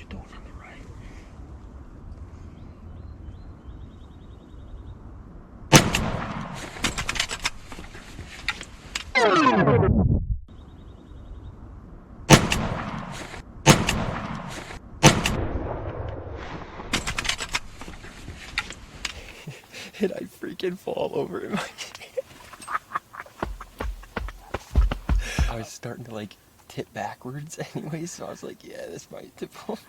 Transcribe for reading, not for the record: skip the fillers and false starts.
Going on the right. And I freaking fall over in my I was starting to like tip backwards anyway, so I was like, yeah, this might tip over.